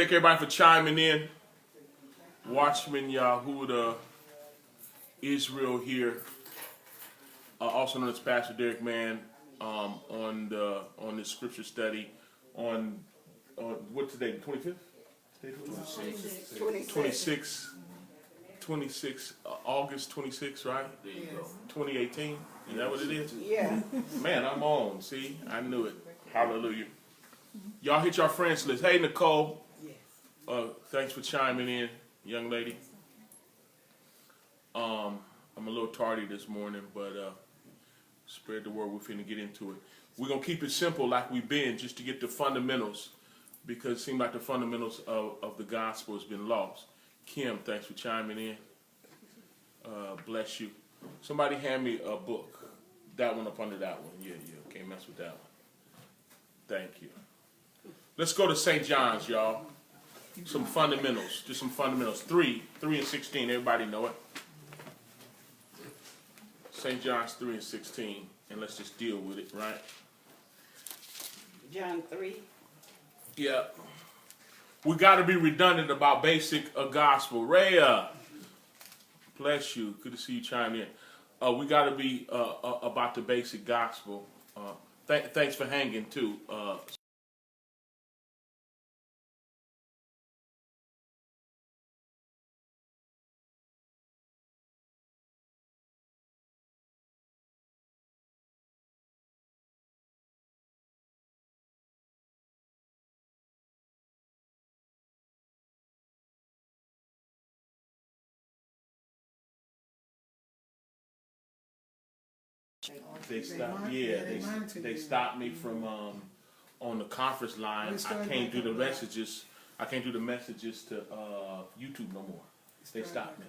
thank everybody for chiming in. Watchman Yahudah, Israel here. Also known as Pastor Derek Mann on this scripture study on what today, the 25th? 26, August 26, right? There you go. 2018. Is that what it is? Yeah. Man, I'm on. See, I knew it. Hallelujah. Y'all hit your friends list. Hey, Nicole. Thanks for chiming in, young lady. I'm a little tardy this morning, but spread the word. We're finna get into it. We're going to keep it simple like we've been, just to get the fundamentals, because it seems like the fundamentals of the gospel has been lost. Kim, thanks for chiming in. Bless you. Somebody hand me a book. That one up under that one. Yeah. Can't mess with that one. Thank you. Let's go to St. John's, y'all. Some fundamentals. Just some fundamentals. 3 and 16. Everybody know it. St. John's 3 and 16. And let's just deal with it, right? John 3. Yeah. We got to be redundant about basic gospel. Rhea, bless you. Good to see you chime in. We got to be about the basic gospel. Thanks for hanging, too. They stopped me from on the conference line. I can't do the messages. I can't do the messages to YouTube no more. They stopped me.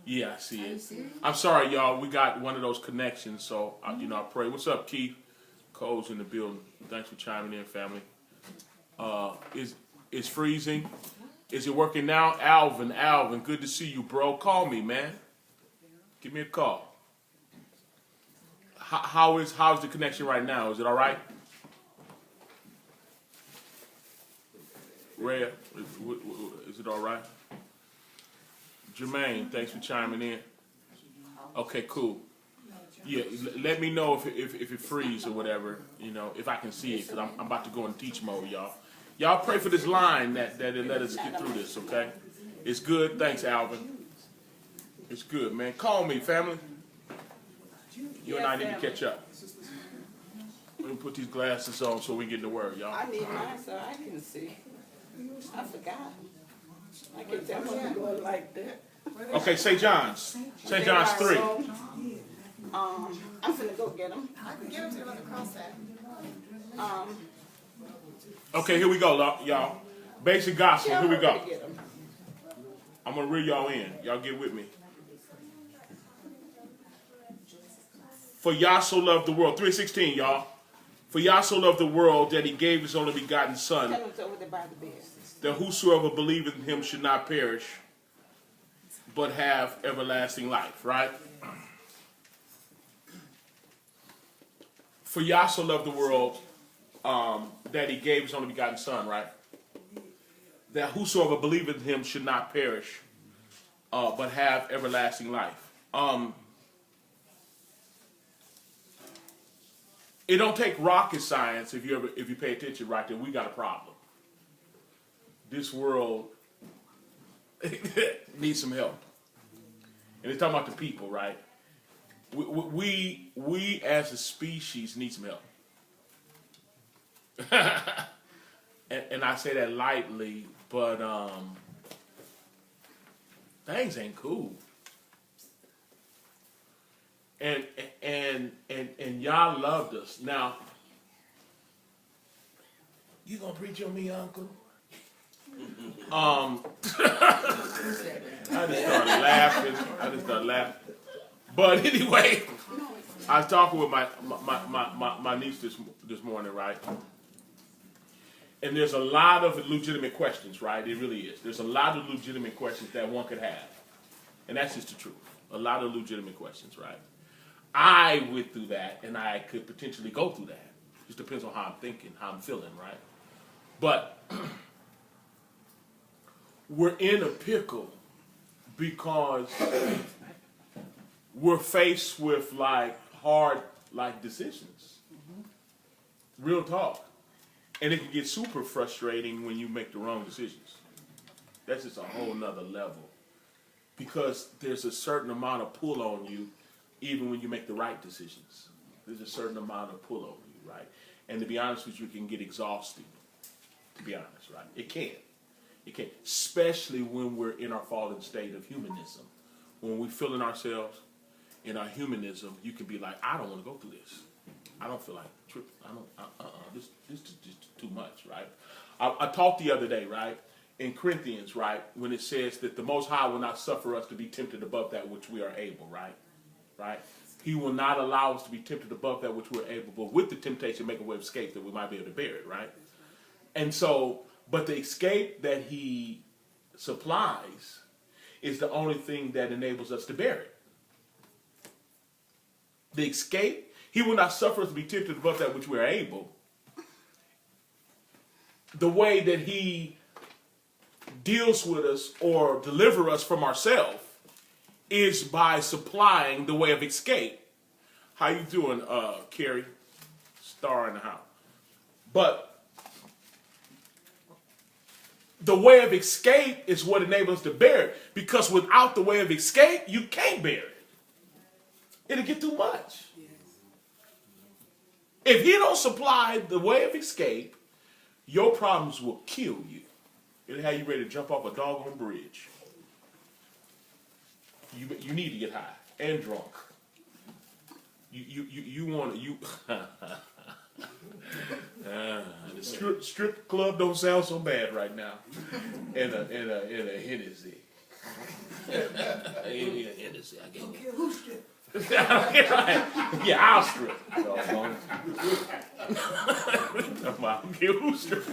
Yeah, I see it. I'm sorry, y'all. We got one of those connections, so I pray. What's up, Keith? Cole's in the building. Thanks for chiming in, family. Is freezing? Is it working now? Alvin, good to see you, bro. Call me, man. Give me a call. How's the connection right now? Is it all right? Rhea, is it all right? Jermaine, thanks for chiming in. Okay, cool. Yeah, let me know if it freezes or whatever, if I can see it, because I'm about to go in teach mode, y'all. Y'all pray for this line that it let us get through this, okay? It's good. Thanks, Alvin. It's good, man. Call me, family. You and I need to catch up. Let me put these glasses on so we get the word, y'all. I need mine so I can see. I forgot. I can tell when I'm going like that. Okay, St. John's. St. John's 3. I'm finna go get them. I can give them to them on the cross that. Okay, here we go, y'all. Basic gospel. Here we go. I'm going to reel y'all in. Y'all get with me. For Yah so loved the world. 3:16, y'all. For Yah so loved the world that he gave his only begotten Son, that whosoever believeth in him should not perish, but have everlasting life, right? For Yah so loved the world that he gave his only begotten Son, right? That whosoever believeth in him should not perish, but have everlasting life. It don't take rocket science if you pay attention right there. We got a problem. This world needs some help, and it's talking about the people, right? We as a species need some help, and I say that lightly, but things ain't cool. And y'all loved us. Now, you gonna preach on me, Uncle? I just started laughing. But anyway, I was talking with my niece this morning, right? And there's a lot of legitimate questions, right? It really is. There's a lot of legitimate questions that one could have, and that's just the truth. A lot of legitimate questions, right? I went through that, and I could potentially go through that. Just depends on how I'm thinking, how I'm feeling, right? But we're in a pickle because we're faced with like hard like decisions. Real talk. And it can get super frustrating when you make the wrong decisions. That's just a whole nother level. Because there's a certain amount of pull on you even when you make the right decisions. There's a certain amount of pull on you, right? And to be honest with you, it can get exhausting. To be honest, right? It can. It can. Especially when we're in our fallen state of humanism. When we feel in ourselves, in our humanism, you can be like, I don't want to go through this. I don't feel like tripping. This is just too much, right? I talked the other day, right? In Corinthians, right? When it says that the Most High will not suffer us to be tempted above that which we are able, right? Right? He will not allow us to be tempted above that which we're able, but with the temptation, make a way of escape that we might be able to bear it, right? And so, but the escape that he supplies is the only thing that enables us to bear it. The escape, he will not suffer us to be tempted above that which we are able. The way that he deals with us or deliver us from ourselves is by supplying the way of escape. How you doing, Carrie? Star in the house. But the way of escape is what enables us to bear it. Because without the way of escape, you can't bear it. It'll get too much. If he don't supply the way of escape, your problems will kill you. It'll have you ready to jump off a doggone bridge. You need to get high and drunk. You want to the strip club don't sound so bad right now. In a Hennessy. Hennessy, I get it. Who strip? Yeah, I'll strip. I don't care who strip.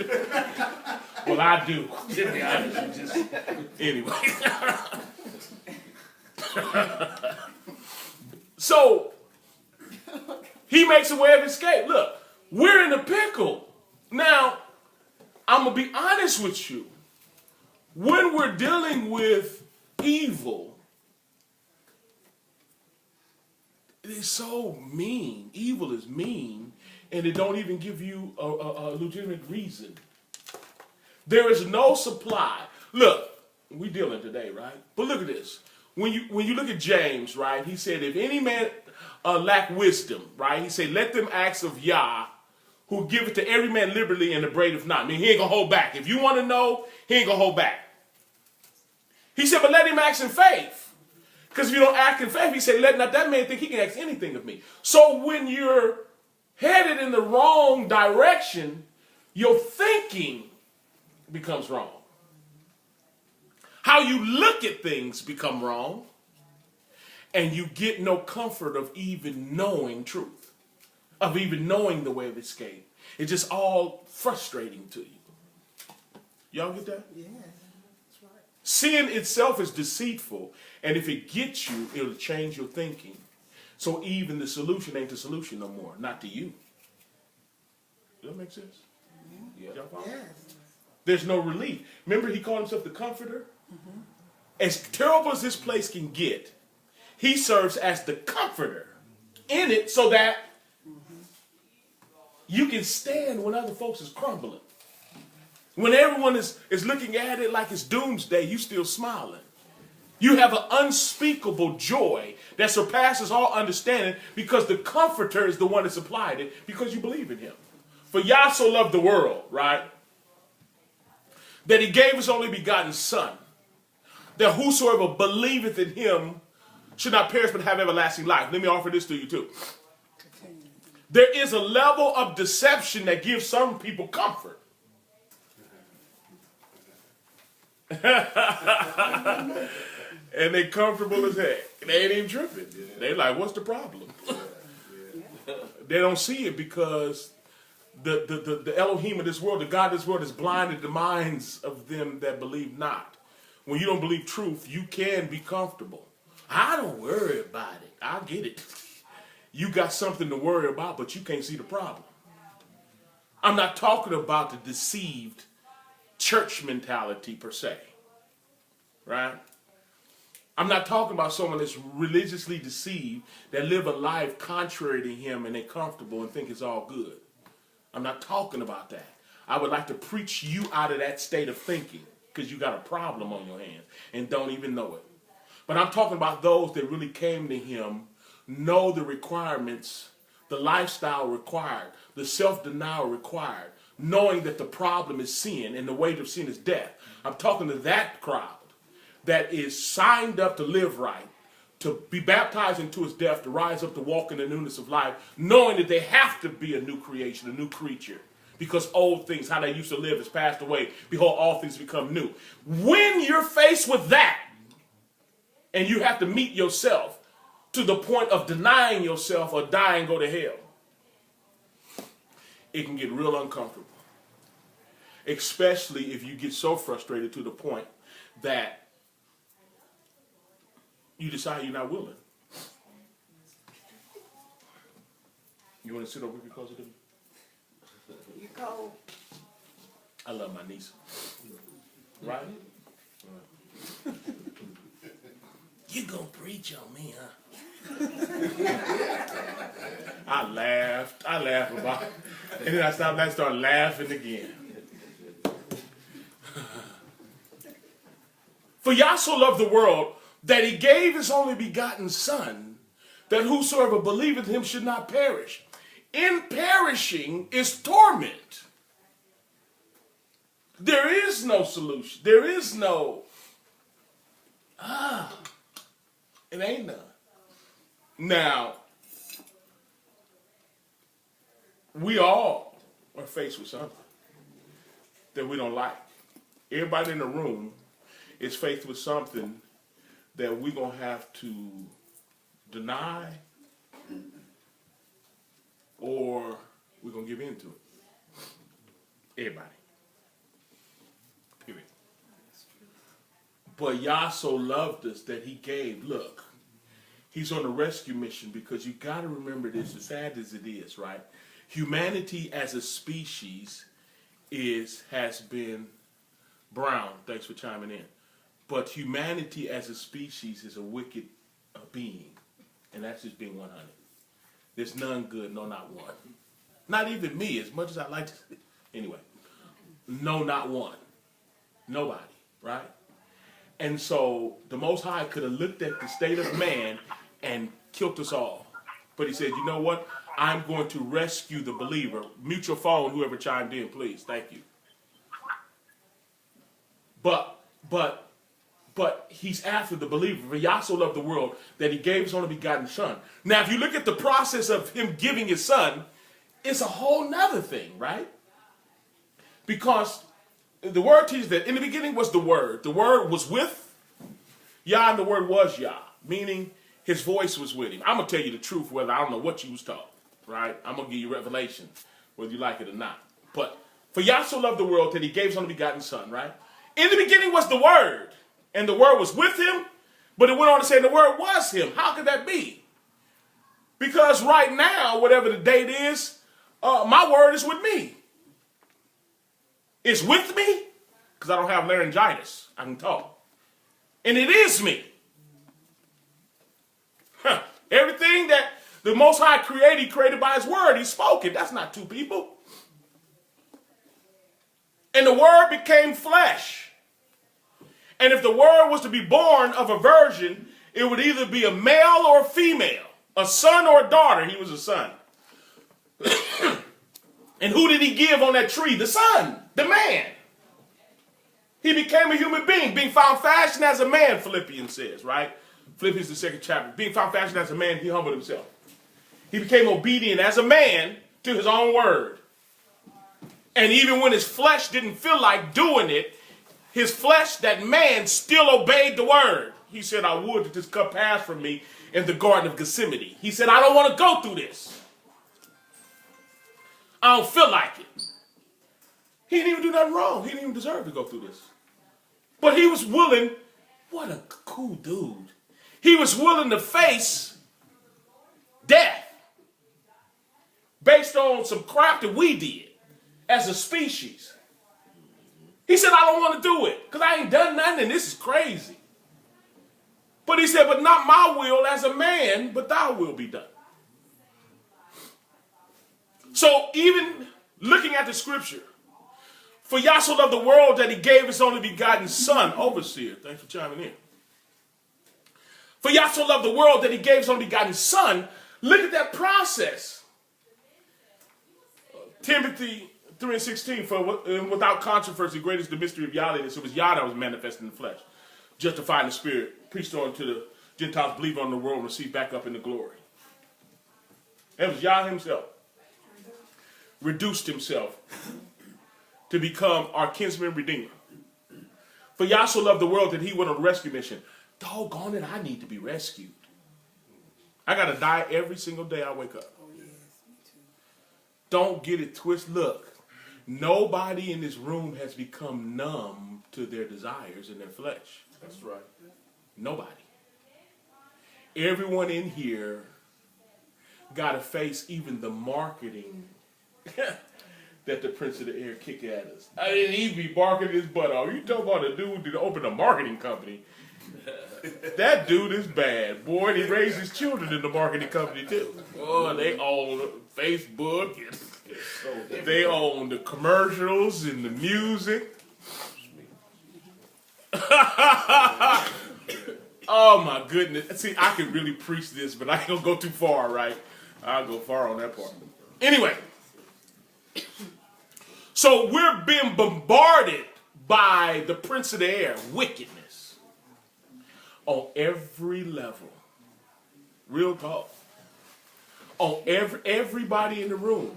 Well, I do. To be honest, just anyway. So he makes a way of escape. Look, we're in a pickle. Now, I'm going to be honest with you. When we're dealing with evil, it is so mean. Evil is mean, and it don't even give you a legitimate reason. There is no supply. Look, we dealing today, right? But look at this. When you look at James, right, he said, if any man lack wisdom, right, he said, let them ask of Yah, who giveth to every man liberally and upbraideth not. I mean, he ain't going to hold back. If you want to know, he ain't going to hold back. He said, but let him ask in faith. Because if you don't act in faith, he said, let not that man think he can ask anything of me. So when you're headed in the wrong direction, your thinking becomes wrong. How you look at things become wrong, and you get no comfort of even knowing truth, of even knowing the way of escape. It's just all frustrating to you. Y'all get that? Yeah, that's right. Sin itself is deceitful, and if it gets you, it'll change your thinking. So even the solution ain't the solution no more, not to you. Does that make sense? Yeah. Y'all follow? Yes. There's no relief. Remember, he called himself the comforter? Mm-hmm. As terrible as this place can get, he serves as the comforter in it so that you can stand when other folks is crumbling. When everyone is looking at it like it's doomsday, you still smiling. You have an unspeakable joy that surpasses all understanding because the comforter is the one that supplied it because you believe in him. For Yah so loved the world, right, that he gave his only begotten son, that whosoever believeth in him should not perish but have everlasting life. Let me offer this to you too. There is a level of deception that gives some people comfort. And they comfortable as heck. They ain't even tripping. They like, what's the problem? They don't see it because the Elohim of this world, the God of this world, has blinded the minds of them that believe not. When you don't believe truth, you can be comfortable. I don't worry about it. I get it. You got something to worry about, but you can't see the problem. I'm not talking about the deceived church mentality per se. right? I'm not talking about someone that's religiously deceived, that live a life contrary to him and they're comfortable and think it's all good. I'm not talking about that. I would like to preach you out of that state of thinking because you got a problem on your hands and don't even know it. But I'm talking about those that really came to him, know the requirements, the lifestyle required, the self-denial required, knowing that the problem is sin and the weight of sin is death. I'm talking to that crowd that is signed up to live right, to be baptized into his death, to rise up to walk in the newness of life, knowing that they have to be a new creation, a new creature, because old things, how they used to live, has passed away. Behold, all things become new. When you're faced with that, and you have to meet yourself to the point of denying yourself or die and go to hell, it can get real uncomfortable. Especially if you get so frustrated to the point that you decide you're not willing. You want to sit over here closer to me? You cold. I love my niece. Right? You gonna preach on me, huh? I laughed about it. And then I started laughing again. For Yah so loved the world that he gave his only begotten Son, that whosoever believeth him should not perish. In perishing is torment. There is no solution. There is no, it ain't none. Now, we all are faced with something that we don't like. Everybody in the room is faced with something that we're going to have to deny or we're going to give in to it. Everybody. Period. But Yah so loved us that he gave. Look, he's on a rescue mission because you got to remember this, as sad as it is, right? Humanity as a species has been brown. Thanks for chiming in. But humanity as a species is a wicked being. And that's just being 100. There's none good, no, not one. Not even me, as much as I like to. Anyway, no, not one. Nobody, right? And so the Most High could have looked at the state of man and killed us all. But he said, you know what? I'm going to rescue the believer. Mute your phone, whoever chimed in, please. Thank you. But he's after the believer. For Yah so loved the world that he gave his only begotten Son. Now, if you look at the process of him giving his Son, it's a whole nother thing, right? Because the word teaches that in the beginning was the Word. The Word was with Yah and the Word was Yah, meaning his voice was with him. I'm going to tell you the truth, whether I don't know what you was taught, right? I'm going to give you revelation, whether you like it or not. But for Yah so loved the world that he gave his only begotten Son, right? In the beginning was the Word, and the Word was with him, but it went on to say the Word was him. How could that be? Because right now, whatever the date is, my Word is with me. It's with me because I don't have laryngitis. I can talk. And it is me. Everything that the Most High created, he created by his Word. He spoke it. That's not two people. And the Word became flesh. And if the Word was to be born of a virgin, it would either be a male or a female, a son or a daughter. He was a son. And who did he give on that tree? The Son, the man. He became a human being found fashioned as a man, Philippians says, right? Philippians, the 2nd chapter. Being found fashioned as a man, he humbled himself. He became obedient as a man to his own word. And even when his flesh didn't feel like doing it, his flesh, that man, still obeyed the word. He said, I would that this cup pass from me in the Garden of Gethsemane. He said, I don't want to go through this. I don't feel like it. He didn't even do nothing wrong. He didn't even deserve to go through this. But he was willing. What a cool dude. He was willing to face death based on some crap that we did as a species. He said, I don't want to do it because I ain't done nothing and this is crazy. But he said, but not my will as a man, but thy will be done. So even looking at the scripture, for Yah so loved the world that he gave his only begotten son, overseer, thanks for chiming in. For Yah so loved the world that he gave his only begotten son. Look at that process. Timothy 3:16, for without controversy, great is the mystery of Yahudah. So it was Yah that was manifested in the flesh, justified in the spirit, preached on to the Gentiles, believe on the world, and received back up into glory. It was Yah himself. Reduced himself to become our kinsman redeemer. For Yah so loved the world that he went on a rescue mission. Doggone it, I need to be rescued. I got to die every single day I wake up. Oh, yes, me too. Don't get it twisted. Look, nobody in this room has become numb to their desires in their flesh. That's right. Nobody. Everyone in here got to face even the marketing that the Prince of the Air kick at us. I mean, he be barking his butt off. You talk about a dude that opened a marketing company. That dude is bad, boy. And he raised his children in the marketing company too. Oh, they own Facebook. And they own the commercials and the music. Oh my goodness. See, I could really preach this, but I ain't gonna go too far, right? I'll go far on that part. Anyway. So we're being bombarded by the Prince of the Air, wickedness, on every level. Real talk. On everybody in the room.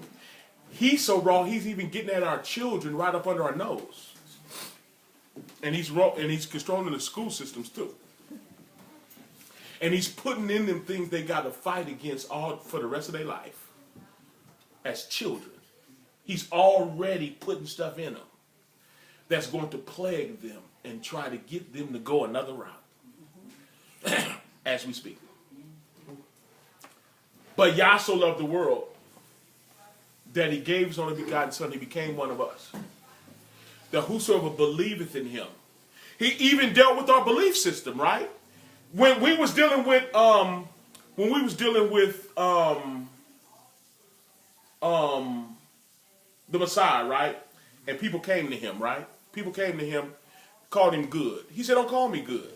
He's so raw, he's even getting at our children right up under our nose. And he's raw, and he's controlling the school systems too. And he's putting in them things they got to fight against all for the rest of their life as children. He's already putting stuff in them that's going to plague them and try to get them to go another route as we speak. But Yah so loved the world that he gave his only begotten son. He became one of us. That whosoever believeth in him. He even dealt with our belief system, right? When we was dealing with the Messiah, right? And people came to him, right? People came to him, called him good. He said, don't call me good.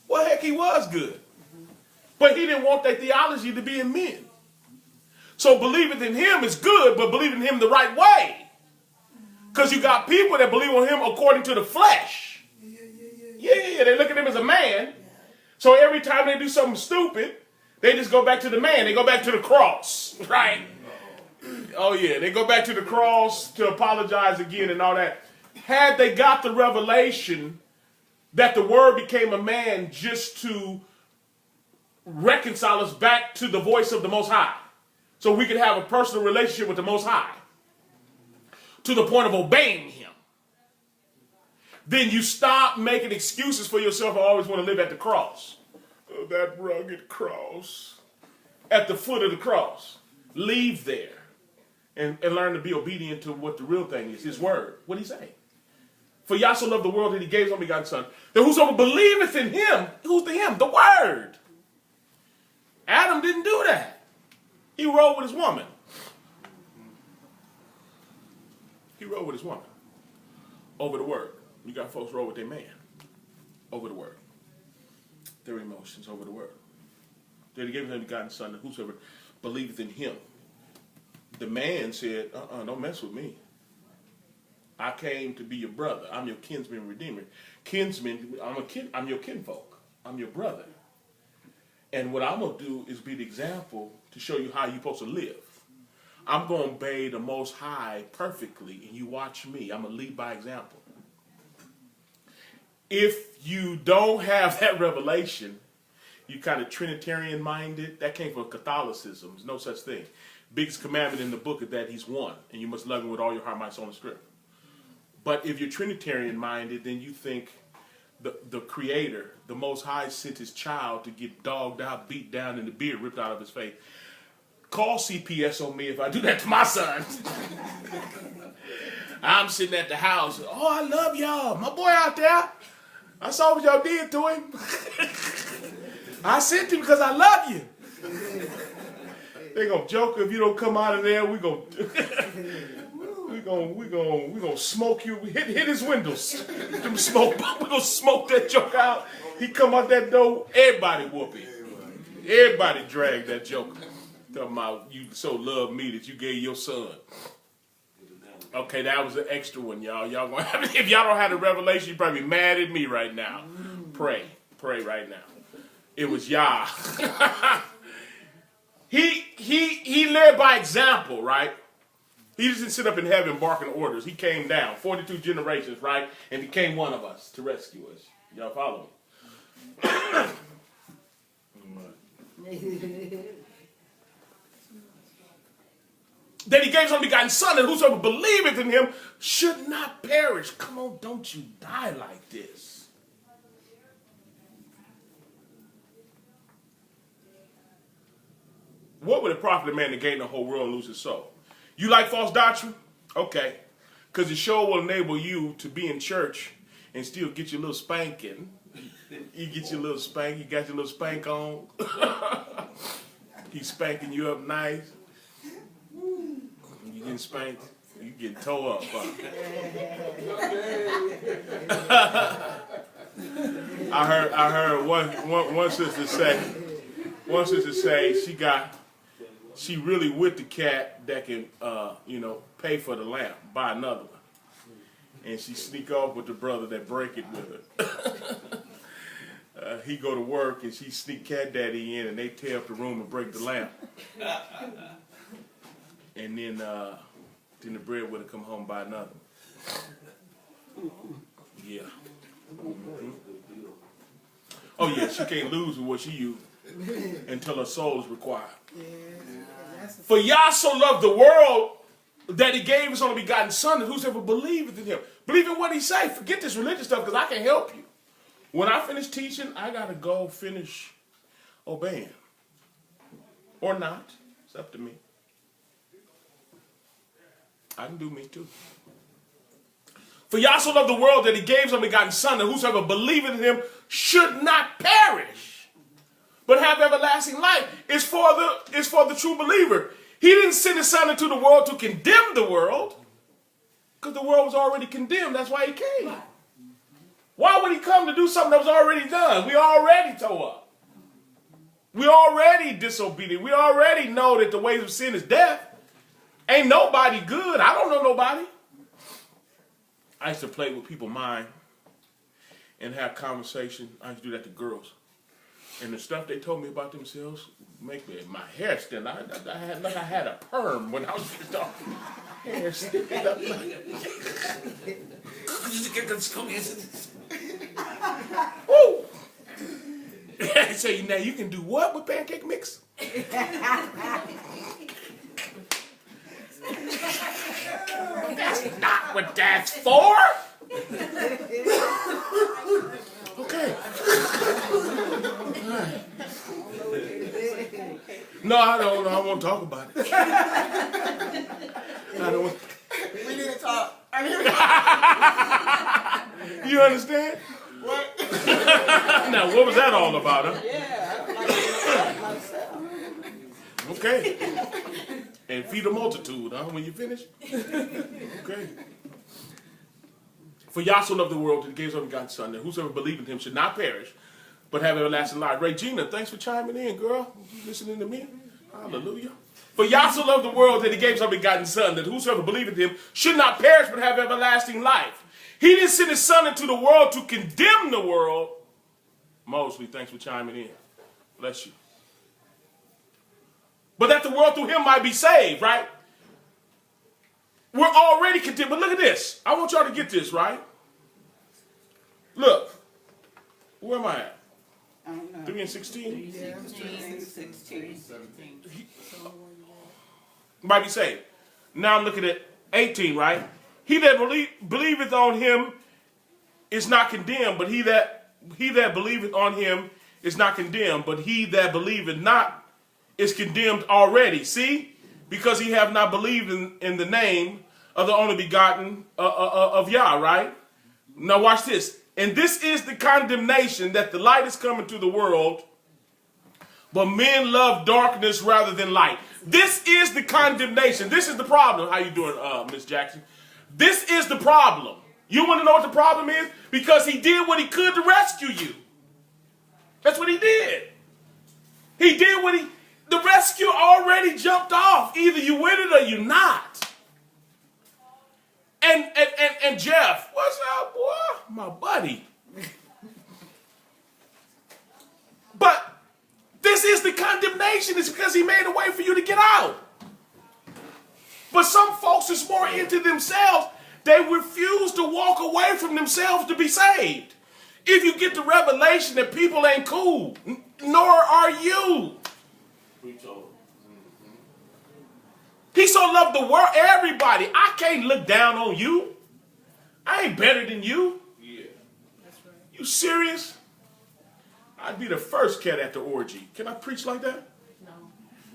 Well, heck, he was good. But he didn't want that theology to be in men. So believing in him is good, but believing in him the right way. Because you got people that believe on him according to the flesh. Yeah, they look at him as a man. So every time they do something stupid, they just go back to the man. They go back to the cross, right? Oh, yeah, they go back to the cross to apologize again and all that. Had they got the revelation that the word became a man just to reconcile us back to the voice of the Most High, so we could have a personal relationship with the Most High, to the point of obeying him, then you stop making excuses for yourself. I always want to live at the cross. Oh, that rugged cross. At the foot of the cross. Leave there. And learn to be obedient to what the real thing is, his word. What did he say? For Yah so loved the world that he gave his only begotten son, that whosoever believeth in him, who's the him? The word. Adam didn't do that. He rode with his woman. He rode with his woman. Over the word. You got folks roll with their man. Over the word. Their emotions over the word. That he gave his only begotten son, that whosoever believeth in him. The man said, don't mess with me. I came to be your brother. I'm your kinsman redeemer. Kinsman, I'm your kinfolk. I'm your brother. And what I'm going to do is be the example to show you how you're supposed to live. I'm going to obey the Most High perfectly, and you watch me. I'm going to lead by example. If you don't have that revelation, you kind of Trinitarian-minded. That came from Catholicism. There's no such thing. Biggest commandment in the book is that he's one, and you must love him with all your heart, mind, soul, and strength. But if you're Trinitarian-minded, then you think the Creator, the Most High, sent his child to get dogged out, beat down, and the beard ripped out of his face. Call CPS on me if I do that to my son. I'm sitting at the house. Oh, I love y'all. My boy out there. I saw what y'all did to him. I sent you because I love you. They're going to joke if you don't come out of there. We're going to smoke you. Hit his windows. Them smoke. We're going to smoke that joke out. He come out that door, everybody whoop him. Everybody drag that joke. Talking about you so love me that you gave your son. Okay, that was an extra one, y'all. Y'all gonna have, if y'all don't have the revelation, you probably be mad at me right now. Pray right now. It was Yah. He led by example, right? He doesn't sit up in heaven barking orders. He came down 42 generations, right, and became one of us to rescue us. Y'all follow me? That he gave his only begotten Son, and whosoever believeth in him should not perish. Come on, don't you die like this. What would it profit a man to gain the whole world and lose his soul? You like false doctrine? Okay. Because it sure will enable you to be in church and still get your little spanking. You get your little spank, you got your little spank on. He's spanking you up nice. You getting spanked, you getting tore up. I heard one sister say she really with the cat that can pay for the lamp, buy another one, and she sneak off with the brother that break it with her. He go to work and she sneak cat daddy in and they tear up the room and break the lamp. And then the breadwinner come home and buy another. Yeah. Mm-hmm. Oh yeah, she can't lose with what she used until her soul is required. For Yah so loved the world that he gave his only begotten Son, and whosoever believeth in him. Believe in what he say. Forget this religious stuff because I can help you. When I finish teaching, I got to go finish obeying. Or not. It's up to me. I can do me too. For Yah so loved the world that he gave his only begotten Son, and whosoever believeth in him should not perish, but have everlasting life. It's for the true believer. He didn't send his Son into the world to condemn the world, because the world was already condemned. That's why he came. Why would he come to do something that was already done? We already tore up. We already disobedient. We already know that the ways of sin is death. Ain't nobody good. I don't know nobody. I used to play with people's mind and have conversation. I used to do that to girls. And the stuff they told me about themselves make me, my hair stand. I had a perm when I was talking. Hair stand up like woo! I say, now you can do what with pancake mix? That's not what that's for. Okay. Right. No, I don't. I won't talk about it. I don't want. We need to talk. You understand? What? Now, what was that all about, huh? Yeah, I like myself. Okay. And feed a multitude, huh? When you finish? Okay. For Yah so loved the world that he gave his only begotten Son, that whosoever believeth in him should not perish, but have everlasting life. Regina, thanks for chiming in, girl. You listening to me? Hallelujah. For Yah so loved the world that he gave his only begotten Son, that whosoever believeth in him should not perish, but have everlasting life. He didn't send his Son into the world to condemn the world. Mosley, thanks for chiming in. Bless you. But that the world through him might be saved, right? We're already condemned. But look at this. I want y'all to get this, right? Look. Where am I at? I don't know. 3 and 16? 16. Might be saved. Now I'm looking at 18, right? He that believeth on him is not condemned, but he that believeth on him is not condemned, but he that believeth not is condemned already. See? Because he have not believed in the name of the only begotten of Yah, right? Now watch this. And this is the condemnation, that the light is coming to the world, but men love darkness rather than light. This is the condemnation. This is the problem. How you doing, Miss Jackson? This is the problem. You want to know what the problem is? Because he did what he could to rescue you. That's what he did. He did what the rescue already jumped off. Either you with it or you're not. And Jeff, what's up, boy? My buddy. But this is the condemnation. It's because he made a way for you to get out. But some folks is more into themselves. They refuse to walk away from themselves to be saved. If you get the revelation that people ain't cool, nor are you. He so loved the world, everybody. I can't look down on you. I ain't better than you. Yeah. That's right. You serious? I'd be the first cat at the orgy. Can I preach like that? No.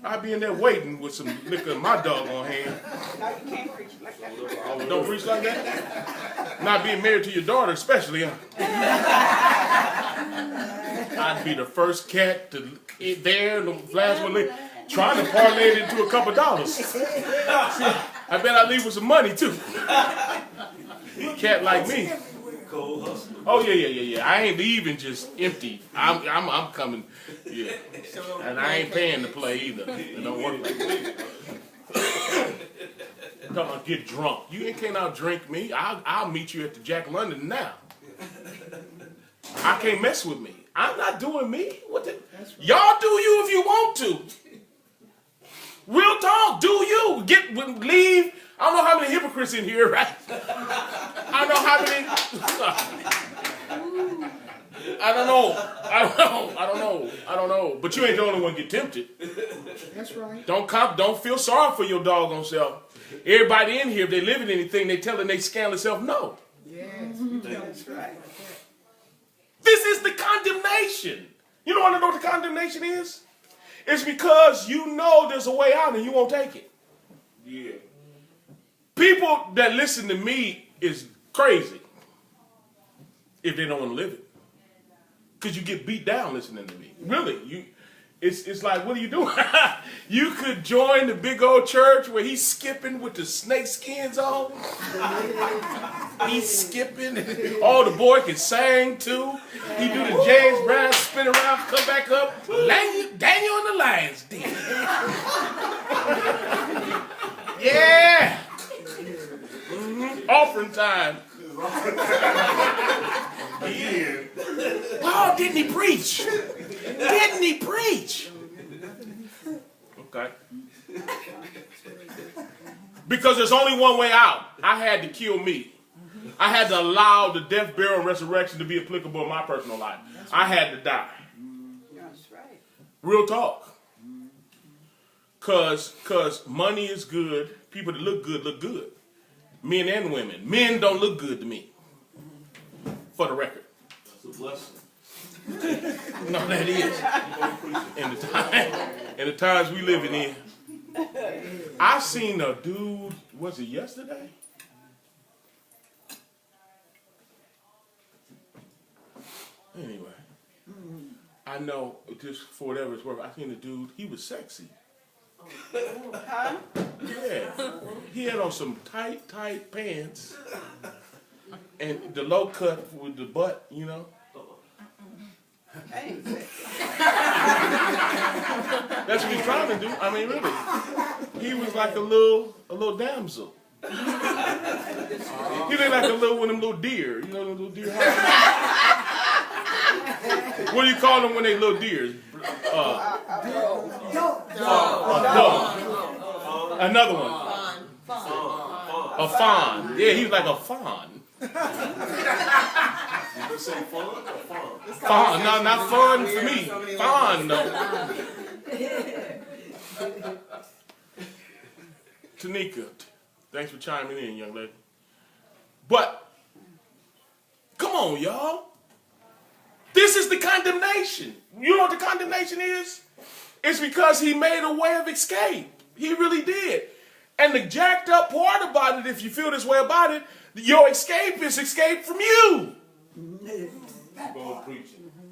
I'd be in there waiting with some liquor in my dog on hand. No, you can't preach like that. Don't preach like that? Not being married to your daughter especially, huh? I'd be the first cat to there, the last one trying to parlay it into a couple dollars. I bet I'd leave with some money too. Cat like me. Oh yeah. I ain't leaving just empty. I'm coming. Yeah. And I ain't paying to play either. It don't work like that. Don't get drunk. You can't out drink me. I'll meet you at the Jack London now. I can't mess with me. I'm not doing me. Y'all do you if you want to. Real talk, do you. Leave. I don't know how many hypocrites in here, right? I don't know how many. I don't know. But you ain't the only one get tempted. That's right. Don't feel sorry for your doggone self. Everybody in here, if they live in anything, they telling they scandalous self no. Yes, that's right. This is the condemnation. You don't want to know what the condemnation is? It's because you know there's a way out and you won't take it. Yeah. People that listen to me is crazy if they don't want to live it. Because you get beat down listening to me. Really. It's like, what are you doing? You could join the big old church where he's skipping with the snake skins on. He's skipping. Oh, the boy can sing too. He do the James Brown spin around, come back up. Daniel and the Lions Den. Yeah. Offering time. Yeah. Oh, didn't he preach? Didn't he preach? Okay. Because there's only one way out. I had to kill me. I had to allow the death, burial, and resurrection to be applicable in my personal life. I had to die. That's right. Real talk. Because money is good. People that look good. Men and women. Men don't look good to me. For the record. That's a blessing. No, that is. In the times we living in. I seen a dude, was it yesterday? Anyway. I know, just for whatever it's worth, I seen a dude, he was sexy. Huh? Yeah. He had on some tight pants. And the low cut with the butt, you know. Hey. That's what he's trying to do. I mean, really. He was like a little damsel. He looked like a little one of them little deer. You know them little deer? What do you call them when they little deers? Another one. A fawn. Yeah, he was like a fawn. Did you say fawn or fawn? Fawn. No, not fun for me. Fawn, no. Tanika, thanks for chiming in, young lady. But, come on, y'all. This is the condemnation. You know what the condemnation is? It's because he made a way of escape. He really did. And the jacked up part about it, if you feel this way about it, your escape is escape from you.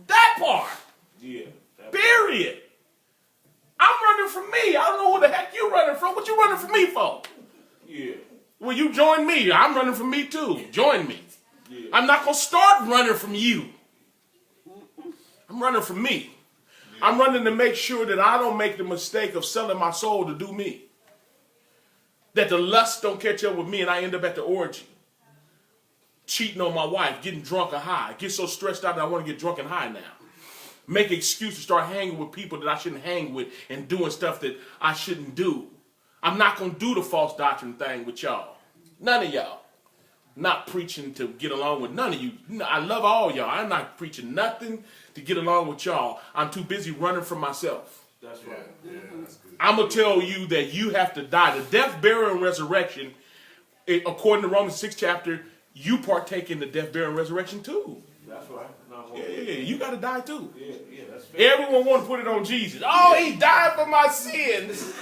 That part. Yeah. Period. running from me for? Yeah. Well, you join me. I'm running from me too. Join me. Yeah. I'm not going to start running from you. I'm running from me. Yeah. I'm running to make sure that I don't make the mistake of selling my soul to do me. That the lust don't catch up with me and I end up at the orgy. Cheating on my wife, getting drunk or high. Get so stressed out that I want to get drunk and high now. Make excuses to start hanging with people that I shouldn't hang with and doing stuff that I shouldn't do. I'm not going to do the false doctrine thing with y'all. None of y'all. Not preaching to get along with none of you. I love all y'all. I'm not preaching nothing to get along with y'all. I'm too busy running from myself. That's right. Yeah, that's good. I'm going to tell you that you have to die. The death, burial, and resurrection, according to Romans 6 chapter, you partake in the death, burial, and resurrection too. That's right. Yeah, you got to die too. Yeah, that's fair. Everyone want to put it on Jesus. Oh, he died for my sins.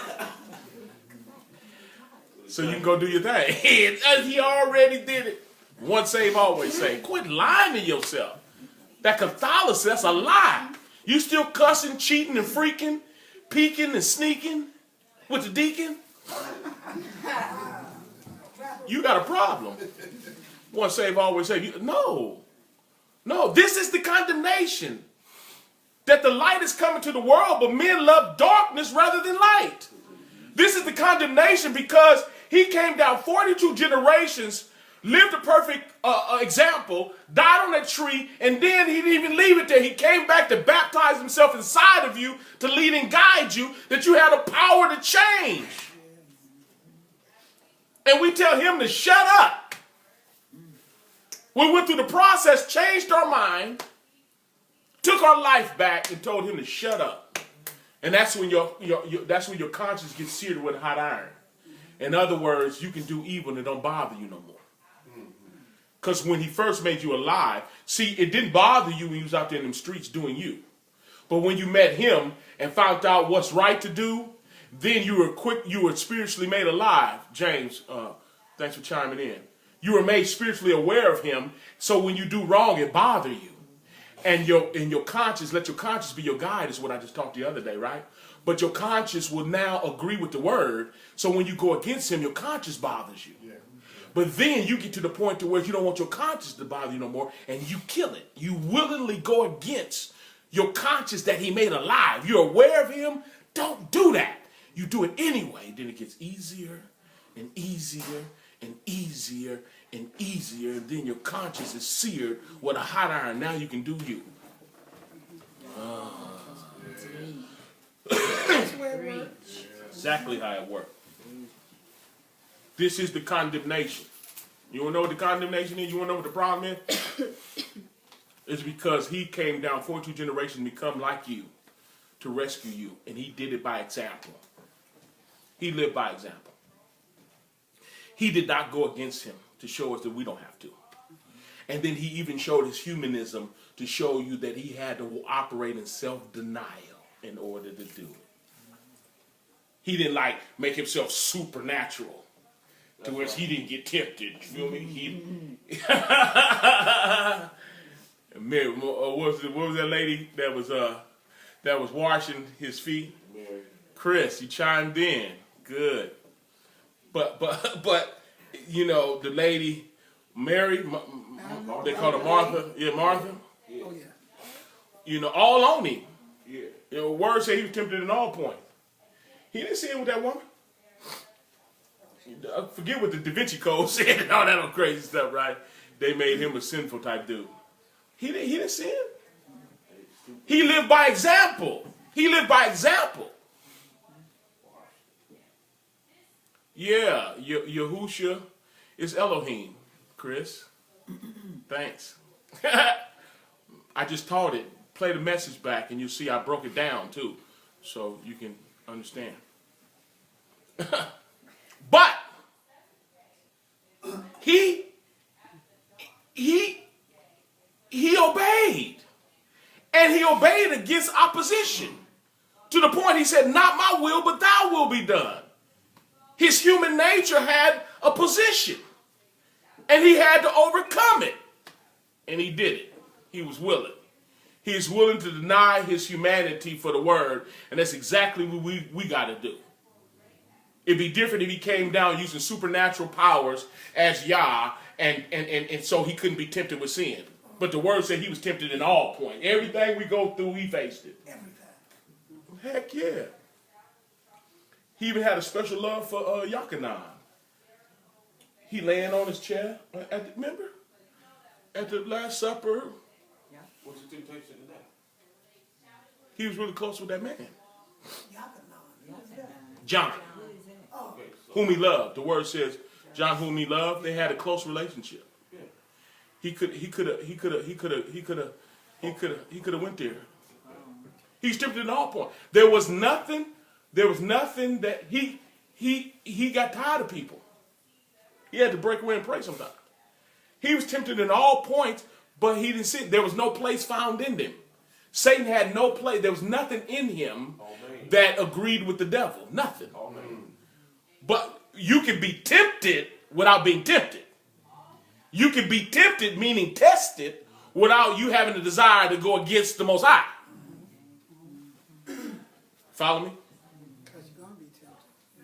So you can go do your thing. He already did it. Once saved, always saved. Quit lying to yourself. That Catholicism, that's a lie. You still cussing, cheating, and freaking, peeking and sneaking with the deacon? You got a problem. Once saved, always saved. No, this is the condemnation. That the light is coming to the world, but men love darkness rather than light. This is the condemnation because he came down 42 generations, lived a perfect example, died on that tree, and then he didn't even leave it there. He came back to baptize himself inside of you, to lead and guide you, that you had the power to change. And we tell him to shut up. We went through the process, changed our mind, took our life back, and told him to shut up. And that's when that's when your conscience gets seared with a hot iron. In other words, you can do evil and it don't bother you no more. Because when he first made you alive, see, it didn't bother you when you was out there in them streets doing you. But when you met him and found out what's right to do, then you were spiritually made alive. James, thanks for chiming in. You were made spiritually aware of him, so when you do wrong, it bothers you. And your conscience, let your conscience be your guide, is what I just talked the other day, right? But your conscience will now agree with the word, so when you go against him, your conscience bothers you. Yeah. But then you get to the point to where you don't want your conscience to bother you no more, and you kill it. You willingly go against your conscience that he made alive. You're aware of him. Don't do that. You do it anyway. Then it gets easier and easier and easier and easier. And then your conscience is seared with a hot iron. Now you can do you. Exactly how it works. This is the condemnation. You want to know what the condemnation is? You want to know what the problem is? It's because he came down 42 generations to become like you, to rescue you. And he did it by example. He lived by example. He did not go against him to show us that we don't have to. And then he even showed his humanism to show you that he had to operate in self-denial in order to do it. He didn't make himself supernatural to where he didn't get tempted. You feel me? Mary, what was that lady that was washing his feet? Mary. Chris, you chimed in. Good. But you know, the lady Mary, they call her Martha. Yeah, Martha. Yeah. Oh, yeah. You know, all on him. Yeah. You know, word say he was tempted in all points. He didn't sin with that woman. Forget what the Da Vinci Code said and all that old crazy stuff, right? They made him a sinful type dude. He didn't sin. He lived by example. He lived by example. Yeah, Yahudah is Elohim, Chris. Thanks. I just taught it. Play the message back and you'll see I broke it down too. So you can understand. But he obeyed. And he obeyed against opposition. To the point he said, not my will, but thy will be done. His human nature had a position. And he had to overcome it. And he did it. He was willing. He is willing to deny his humanity for the word. And that's exactly what we got to do. It'd be different if he came down using supernatural powers as Yah, and so he couldn't be tempted with sin. But the word said he was tempted in all points. Everything we go through, he faced it. Heck yeah. He even had a special love for Yahudah. He laying on his chair, remember? At the Last Supper. What's the temptation in that? He was really close with that man. John, whom he loved. The word says, John, whom he loved. They had a close relationship. He could have went there. He's tempted in all points. There was nothing that he got tired of people. He had to break away and pray sometimes. He was tempted in all points, but he didn't sin. There was no place found in him. Satan had no place. There was nothing in him that agreed with the devil. Nothing. But you can be tempted without being tempted. You can be tempted, meaning tested, without you having the desire to go against the Most High. Follow me?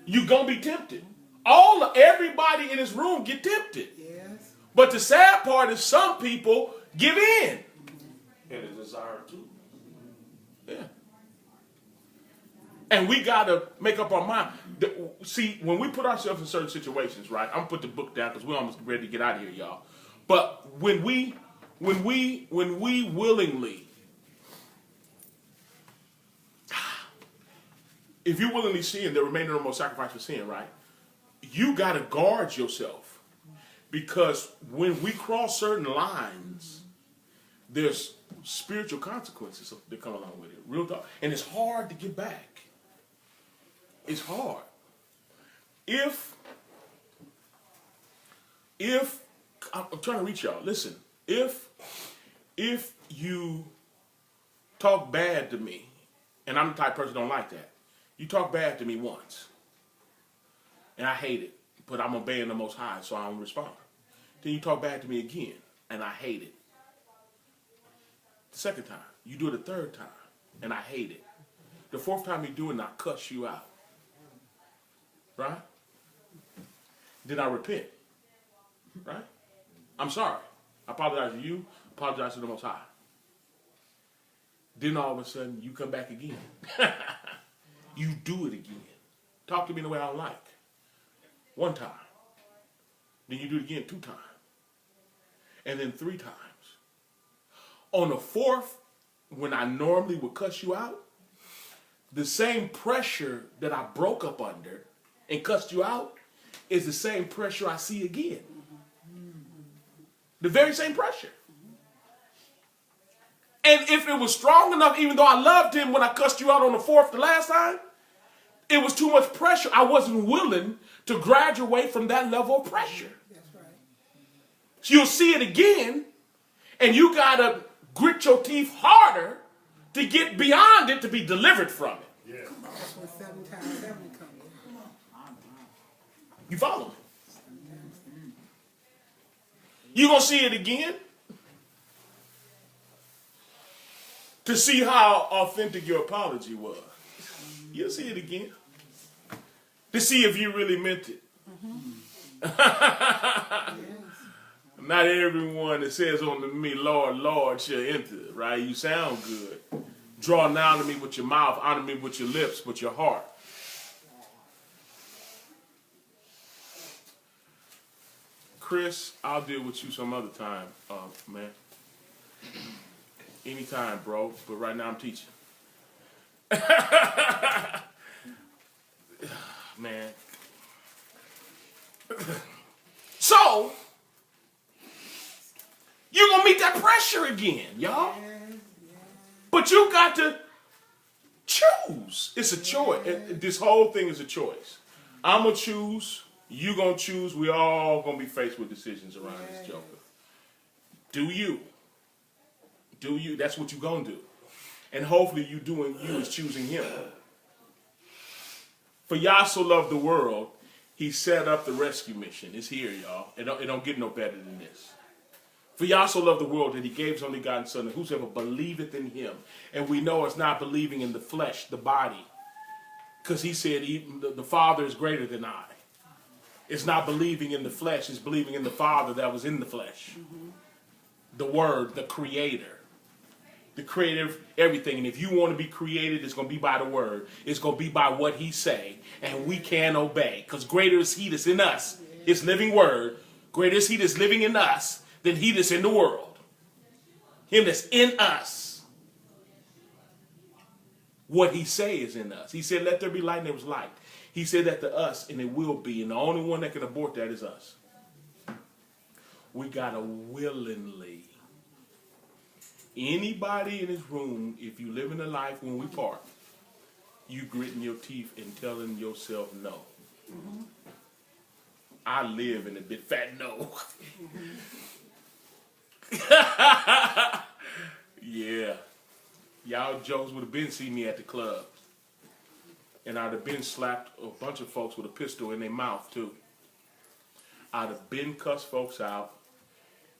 You're going to be tempted. Everybody in this room get tempted. Yes. But the sad part is some people give in. And a desire too. Yeah. And we got to make up our mind. See, when we put ourselves in certain situations, right? I'm going to put the book down because we're almost ready to get out of here, y'all. But when we willingly, if you willingly sin, the remainder of most sacrifice for sin, right? You got to guard yourself. Because when we cross certain lines, there's spiritual consequences that come along with it. Real talk. And it's hard to get back. It's hard. If I'm trying to reach y'all, listen, if you talk bad to me, and I'm the type of person who don't like that, you talk bad to me once, and I hate it, but I'm obeying the Most High, so I don't respond. Then you talk bad to me again, and I hate it. The second time, you do it a third time, and I hate it. The fourth time you do it, and I cuss you out. Right? Then I repent. Right? I'm sorry. I apologize to you. Apologize to the Most High. Then all of a sudden, you come back again. You do it again. Talk to me in the way I don't like. One time. Then you do it again 2 times. And then 3 times. On the 4th, when I normally would cuss you out, the same pressure that I broke up under and cussed you out is the same pressure I see again. The very same pressure. And if it was strong enough, even though I loved him when I cussed you out on the 4th the last time, it was too much pressure. I wasn't willing to graduate from that level of pressure. That's right. So you'll see it again, and you got to grit your teeth harder to get beyond it, to be delivered from it. Yeah. That's when 7 times 7 comes. You follow me? You're going to see it again to see how authentic your apology was. You'll see it again to see if you really meant it. Not everyone that says unto me, Lord, Lord, shall enter, right? You sound good. Draw nigh to me with your mouth, honor me with your lips, but your heart. Chris, I'll deal with you some other time, man. Anytime, bro. But right now I'm teaching. Man. So, you're going to meet that pressure again, y'all. But you got to choose. It's a choice. This whole thing is a choice. I'm going to choose. You going to choose. We all going to be faced with decisions around this joker. Do you? Do you? That's what you're going to do. And hopefully you doing you is choosing him. For Yah so loved the world, he set up the rescue mission. It's here, y'all. It don't get no better than this. For Yah so loved the world that he gave his only begotten Son, and whosoever believeth in him. And we know it's not believing in the flesh, the body. Because he said the Father is greater than I. It's not believing in the flesh, it's believing in the Father that was in the flesh. The Word, the Creator. The Creator of everything. And if you want to be created, it's going to be by the Word. It's going to be by what He say. And we can obey. Because greater is He that's in us, His living Word. Greater is He that's living in us than he that's in the world. Him that's in us. What He say is in us. He said, let there be light, and there was light. He said that to us, and it will be. And the only one that can abort that is us. We got to willingly. Anybody in this room, if you live in a life when we part, you gritting your teeth and telling yourself no. I live in a big fat no. Yeah. Y'all jokes would have been seen me at the club. And I'd have been slapped a bunch of folks with a pistol in their mouth, too. I'd have been cussed folks out.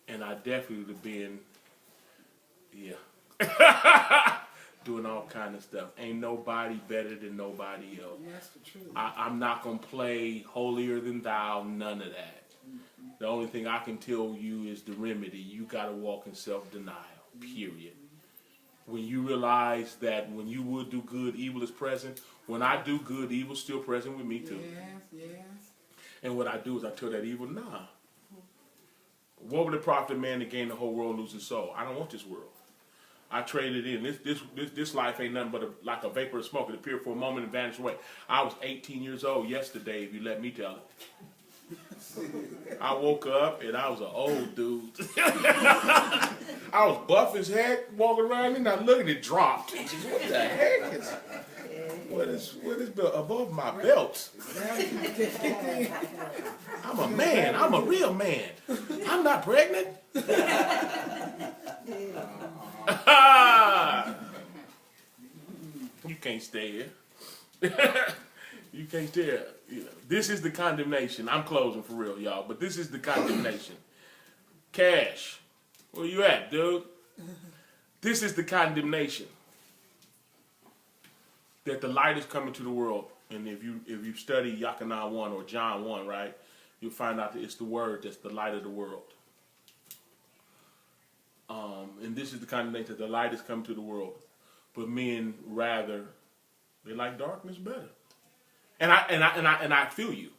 And I definitely would have been, doing all kind of stuff. Ain't nobody better than nobody else. That's the truth. I'm not going to play holier than thou, none of that. The only thing I can tell you is the remedy. You got to walk in self-denial, period. When you realize that when you would do good, evil is present. When I do good, evil's still present with me too. Yes. And what I do is I tell that evil, nah. What would it profit a man to gain the whole world and lose his soul? I don't want this world. I traded in. This life ain't nothing but like a vapor of smoke. It appeared for a moment and vanished away. I was 18 years old yesterday, if you let me tell it. I woke up and I was an old dude. I was buff as heck walking around and I looked and it dropped. What the heck is what is above my belt? I'm a man. I'm a real man. I'm not pregnant. You can't stay here. You can't stay here. This is the condemnation. I'm closing for real, y'all, but this is the condemnation. Cash, where you at, dude? This is the condemnation. That the light is coming to the world. And if you study Yahudah 1 or John 1, right, you'll find out that it's the word that's the light of the world. And this is the condemnation that the light has come to the world. But men rather, they like darkness better. And I feel you.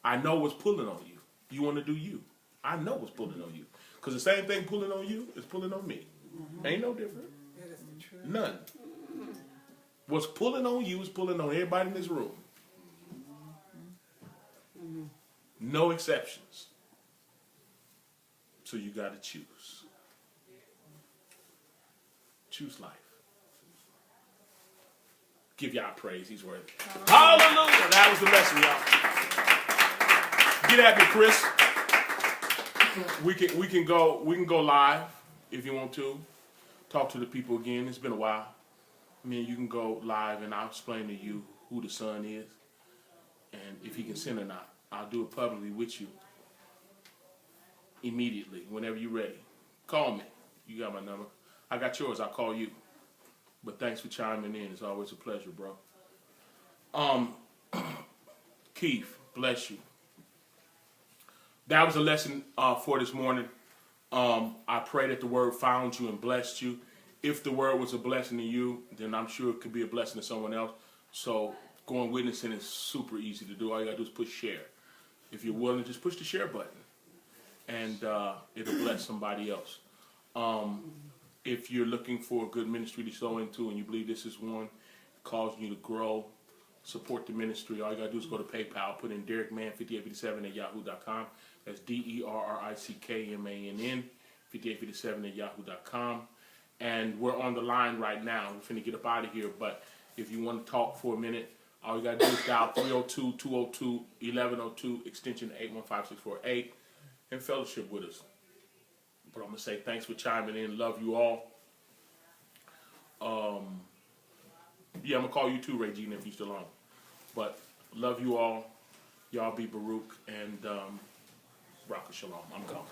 I know what's pulling on you. You want to do you. I know what's pulling on you. Because the same thing pulling on you is pulling on me. Ain't no different. That is the truth. None. What's pulling on you is pulling on everybody in this room. No exceptions. So you got to choose. Choose life. Give y'all praise. He's worthy. Hallelujah. That was the lesson, y'all. Get at me, Chris. We can go live if you want to. Talk to the people again. It's been a while. I mean, you can go live and I'll explain to you who the Son is and if He can sin or not. I'll do it publicly with you immediately, whenever you're ready. Call me. You got my number. I got yours. I'll call you. But thanks for chiming in. It's always a pleasure, bro. Keith, bless you. That was a lesson for this morning. I pray that the word found you and blessed you. If the word was a blessing to you, then I'm sure it could be a blessing to someone else. So going witnessing is super easy to do. All you got to do is push share. If you're willing, just push the share button. And it'll bless somebody else. If you're looking for a good ministry to sow into and you believe this is one causing you to grow, support the ministry, all you got to do is go to PayPal, put in DerrickMann5857@yahoo.com. That's DerrickMann 5857@yahoo.com. And we're on the line right now. We're finna get up out of here, but if you want to talk for a minute, all you got to do is dial 302-202-1102, extension 815648, and fellowship with us. But I'm going to say thanks for chiming in. Love you all. I'm going to call you too, Regina, if you're still on. But love you all. Y'all be Baruch and Raka Shalom. I'm gone.